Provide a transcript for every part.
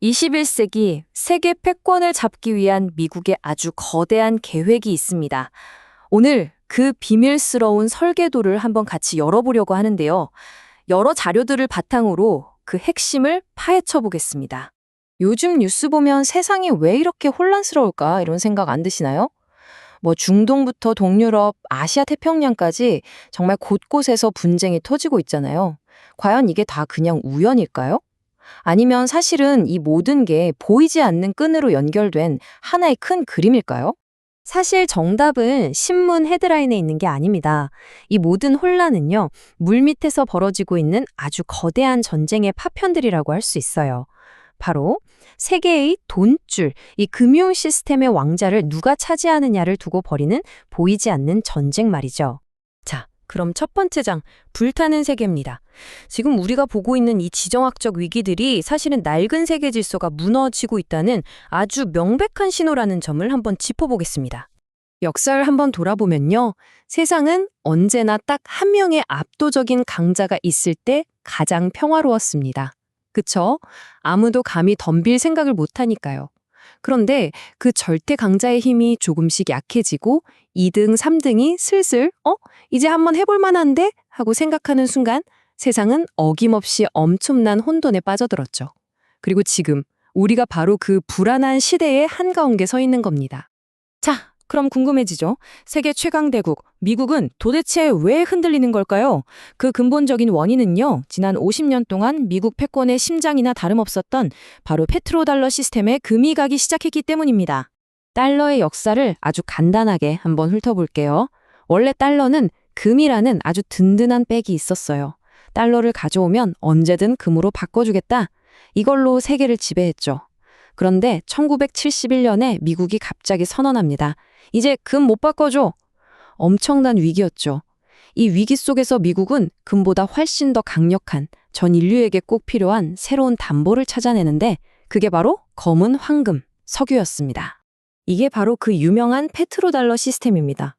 21세기 세계 패권을 잡기 위한 미국의 아주 거대한 계획이 있습니다. 오늘 그 비밀스러운 설계도를 한번 같이 열어보려고 하는데요. 여러 자료들을 바탕으로 그 핵심을 파헤쳐 보겠습니다. 요즘 뉴스 보면 세상이 왜 이렇게 혼란스러울까 이런 생각 안 드시나요? 중동부터 동유럽, 아시아 태평양까지 정말 곳곳에서 분쟁이 터지고 있잖아요. 과연 이게 다 그냥 우연일까요? 아니면 사실은 이 모든 게 보이지 않는 끈으로 연결된 하나의 큰 그림일까요? 사실 정답은 신문 헤드라인에 있는 게 아닙니다. 이 모든 혼란은요, 물밑에서 벌어지고 있는 아주 거대한 전쟁의 파편들이라고 할 수 있어요. 바로 세계의 돈줄, 이 금융 시스템의 왕자를 누가 차지하느냐를 두고 벌이는 보이지 않는 전쟁 말이죠. 자, 그럼 첫 번째 장, 불타는 세계입니다. 지금 우리가 보고 있는 이 지정학적 위기들이 사실은 낡은 세계 질서가 무너지고 있다는 아주 명백한 신호라는 점을 한번 짚어보겠습니다. 역사를 한번 돌아보면요. 세상은 언제나 딱 한 명의 압도적인 강자가 있을 때 가장 평화로웠습니다. 그쵸? 아무도 감히 덤빌 생각을 못하니까요. 그런데 그 절대 강자의 힘이 조금씩 약해지고 2등, 3등이 슬슬 이제 한번 해볼 만한데? 하고 생각하는 순간 세상은 어김없이 엄청난 혼돈에 빠져들었죠. 그리고 지금 우리가 바로 그 불안한 시대의 한가운데 서 있는 겁니다. 자, 그럼 궁금해지죠? 세계 최강 대국, 미국은 도대체 왜 흔들리는 걸까요? 그 근본적인 원인은요, 지난 50년 동안 미국 패권의 심장이나 다름없었던 바로 페트로달러 시스템에 금이 가기 시작했기 때문입니다. 달러의 역사를 아주 간단하게 한번 훑어볼게요. 원래 달러는 금이라는 아주 든든한 백이 있었어요. 달러를 가져오면 언제든 금으로 바꿔주겠다. 이걸로 세계를 지배했죠. 그런데 1971년에 미국이 갑자기 선언합니다. 이제 금 못 바꿔줘. 엄청난 위기였죠. 이 위기 속에서 미국은 금보다 훨씬 더 강력한 전 인류에게 꼭 필요한 새로운 담보를 찾아내는데 그게 바로 검은 황금, 석유였습니다. 이게 바로 그 유명한 페트로달러 시스템입니다.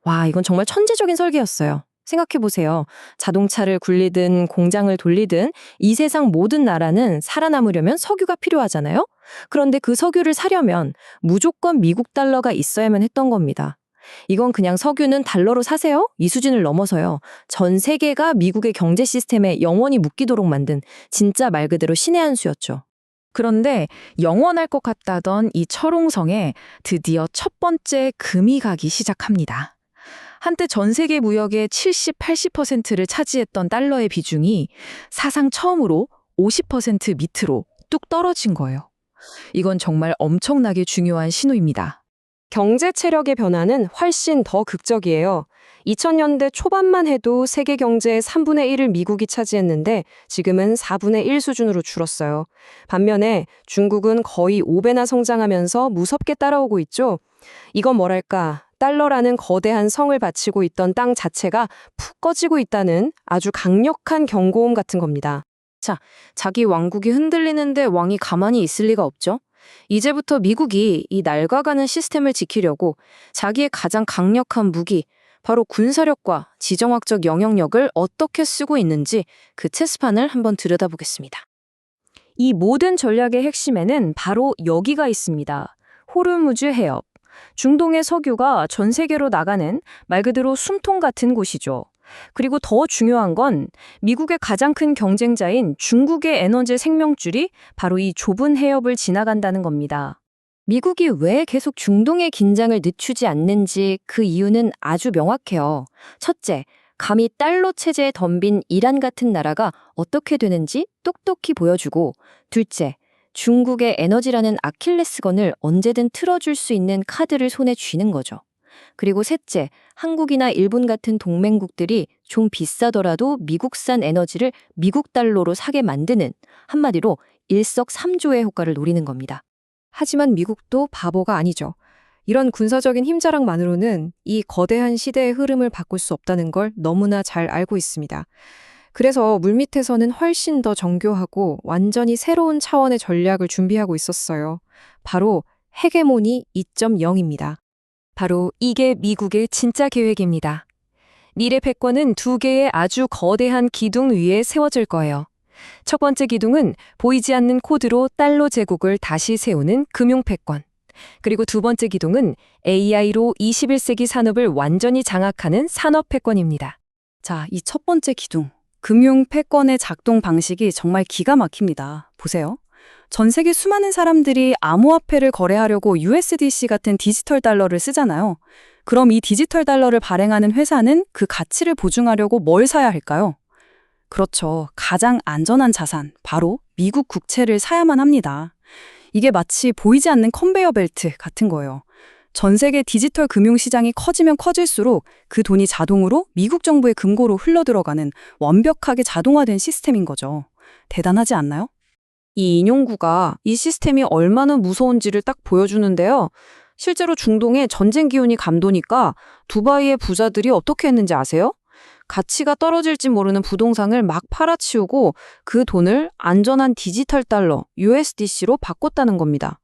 와, 이건 정말 천재적인 설계였어요. 생각해보세요. 자동차를 굴리든 공장을 돌리든 이 세상 모든 나라는 살아남으려면 석유가 필요하잖아요? 그런데 그 석유를 사려면 무조건 미국 달러가 있어야만 했던 겁니다. 이건 그냥 석유는 달러로 사세요? 이 수준을 넘어서요. 전 세계가 미국의 경제 시스템에 영원히 묶이도록 만든 진짜 말 그대로 신의 한 수였죠. 그런데 영원할 것 같다던 이 철옹성에 드디어 첫 번째 금이 가기 시작합니다. 한때 전 세계 무역의 70, 80%를 차지했던 달러의 비중이 사상 처음으로 50% 밑으로 뚝 떨어진 거예요. 이건 정말 엄청나게 중요한 신호입니다. 경제 체력의 변화는 훨씬 더 극적이에요. 2000년대 초반만 해도 세계 경제의 3분의 1을 미국이 차지했는데 지금은 4분의 1 수준으로 줄었어요. 반면에 중국은 거의 5배나 성장하면서 무섭게 따라오고 있죠. 이건 뭐랄까, 달러라는 거대한 성을 바치고 있던 땅 자체가 푹 꺼지고 있다는 아주 강력한 경고음 같은 겁니다. 자, 자기 왕국이 흔들리는데 왕이 가만히 있을 리가 없죠. 이제부터 미국이 이 낡아가는 시스템을 지키려고 자기의 가장 강력한 무기, 바로 군사력과 지정학적 영향력을 어떻게 쓰고 있는지 그 체스판을 한번 들여다보겠습니다. 이 모든 전략의 핵심에는 바로 여기가 있습니다. 호르무즈 해협. 중동의 석유가 전 세계로 나가는 말 그대로 숨통 같은 곳이죠. 그리고 더 중요한 건 미국의 가장 큰 경쟁자인 중국의 에너지 생명줄이 바로 이 좁은 해협을 지나간다는 겁니다. 미국이 왜 계속 중동의 긴장을 늦추지 않는지 그 이유는 아주 명확해요. 첫째, 감히 달러 체제에 덤빈 이란 같은 나라가 어떻게 되는지 똑똑히 보여주고, 둘째, 중국의 에너지라는 아킬레스건을 언제든 틀어줄 수 있는 카드를 손에 쥐는 거죠. 그리고 셋째, 한국이나 일본 같은 동맹국들이 좀 비싸더라도 미국산 에너지를 미국 달러로 사게 만드는, 한마디로 일석삼조의 효과를 노리는 겁니다. 하지만 미국도 바보가 아니죠. 이런 군사적인 힘자랑만으로는 이 거대한 시대의 흐름을 바꿀 수 없다는 걸 너무나 잘 알고 있습니다. 그래서 물밑에서는 훨씬 더 정교하고 완전히 새로운 차원의 전략을 준비하고 있었어요. 바로 헤게모니 2.0입니다. 바로 이게 미국의 진짜 계획입니다. 미래 패권은 두 개의 아주 거대한 기둥 위에 세워질 거예요. 첫 번째 기둥은 보이지 않는 코드로 달러 제국을 다시 세우는 금융 패권. 그리고 두 번째 기둥은 AI로 21세기 산업을 완전히 장악하는 산업 패권입니다. 자, 이 첫 번째 기둥. 금융 패권의 작동 방식이 정말 기가 막힙니다. 보세요. 전 세계 수많은 사람들이 암호화폐를 거래하려고 USDC 같은 디지털 달러를 쓰잖아요. 그럼 이 디지털 달러를 발행하는 회사는 그 가치를 보증하려고 뭘 사야 할까요? 그렇죠. 가장 안전한 자산, 바로 미국 국채를 사야만 합니다. 이게 마치 보이지 않는 컨베이어 벨트 같은 거예요. 전 세계 디지털 금융시장이 커지면 커질수록 그 돈이 자동으로 미국 정부의 금고로 흘러들어가는 완벽하게 자동화된 시스템인 거죠. 대단하지 않나요? 이 인용구가 이 시스템이 얼마나 무서운지를 딱 보여주는데요. 실제로 중동에 전쟁 기운이 감도니까 두바이의 부자들이 어떻게 했는지 아세요? 가치가 떨어질지 모르는 부동산을 막 팔아치우고 그 돈을 안전한 디지털 달러, USDC로 바꿨다는 겁니다.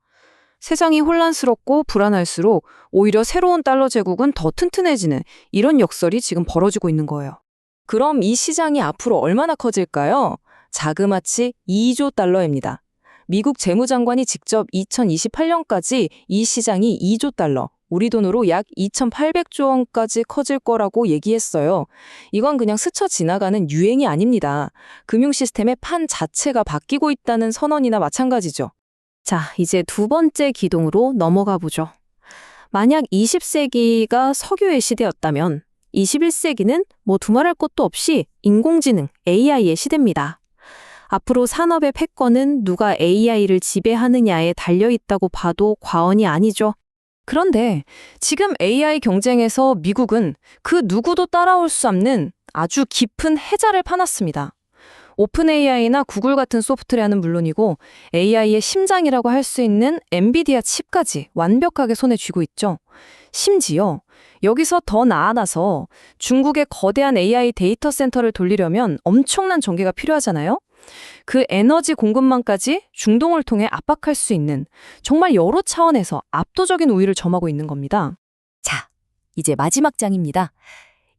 세상이 혼란스럽고 불안할수록 오히려 새로운 달러 제국은 더 튼튼해지는 이런 역설이 지금 벌어지고 있는 거예요. 그럼 이 시장이 앞으로 얼마나 커질까요? 자그마치 2조 달러입니다. 미국 재무장관이 직접 2028년까지 이 시장이 2조 달러, 우리 돈으로 약 2,800조 원까지 커질 거라고 얘기했어요. 이건 그냥 스쳐 지나가는 유행이 아닙니다. 금융 시스템의 판 자체가 바뀌고 있다는 선언이나 마찬가지죠. 자, 이제 두 번째 기둥으로 넘어가 보죠. 만약 20세기가 석유의 시대였다면 21세기는 뭐 두말할 것도 없이 인공지능, AI의 시대입니다. 앞으로 산업의 패권은 누가 AI를 지배하느냐에 달려있다고 봐도 과언이 아니죠. 그런데 지금 AI 경쟁에서 미국은 그 누구도 따라올 수 없는 아주 깊은 해자를 파놨습니다. 오픈 AI나 구글 같은 소프트웨어는 물론이고 AI의 심장이라고 할 수 있는 엔비디아 칩까지 완벽하게 손에 쥐고 있죠. 심지어 여기서 더 나아가서 중국의 거대한 AI 데이터 센터를 돌리려면 엄청난 전기가 필요하잖아요. 그 에너지 공급망까지 중동을 통해 압박할 수 있는 정말 여러 차원에서 압도적인 우위를 점하고 있는 겁니다. 자, 이제 마지막 장입니다.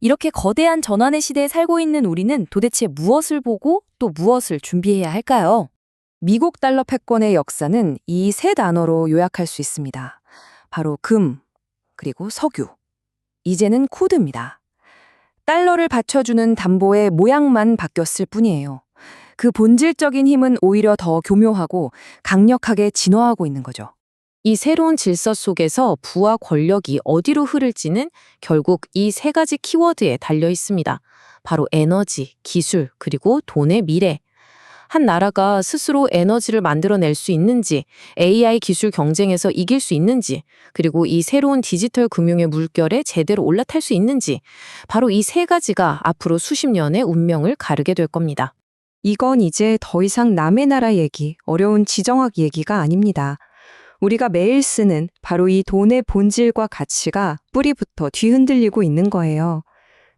이렇게 거대한 전환의 시대에 살고 있는 우리는 도대체 무엇을 보고 또 무엇을 준비해야 할까요? 미국 달러 패권의 역사는 이 세 단어로 요약할 수 있습니다. 바로 금, 그리고 석유, 이제는 코드입니다. 달러를 받쳐주는 담보의 모양만 바뀌었을 뿐이에요. 그 본질적인 힘은 오히려 더 교묘하고 강력하게 진화하고 있는 거죠. 이 새로운 질서 속에서 부와 권력이 어디로 흐를지는 결국 이 세 가지 키워드에 달려 있습니다. 바로 에너지, 기술, 그리고 돈의 미래. 한 나라가 스스로 에너지를 만들어낼 수 있는지, AI 기술 경쟁에서 이길 수 있는지, 그리고 이 새로운 디지털 금융의 물결에 제대로 올라탈 수 있는지, 바로 이 세 가지가 앞으로 수십 년의 운명을 가르게 될 겁니다. 이건 이제 더 이상 남의 나라 얘기, 어려운 지정학 얘기가 아닙니다. 우리가 매일 쓰는 바로 이 돈의 본질과 가치가 뿌리부터 뒤흔들리고 있는 거예요.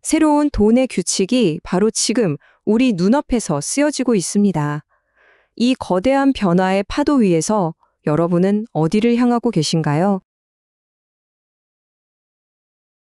새로운 돈의 규칙이 바로 지금 우리 눈앞에서 쓰여지고 있습니다. 이 거대한 변화의 파도 위에서 여러분은 어디를 향하고 계신가요?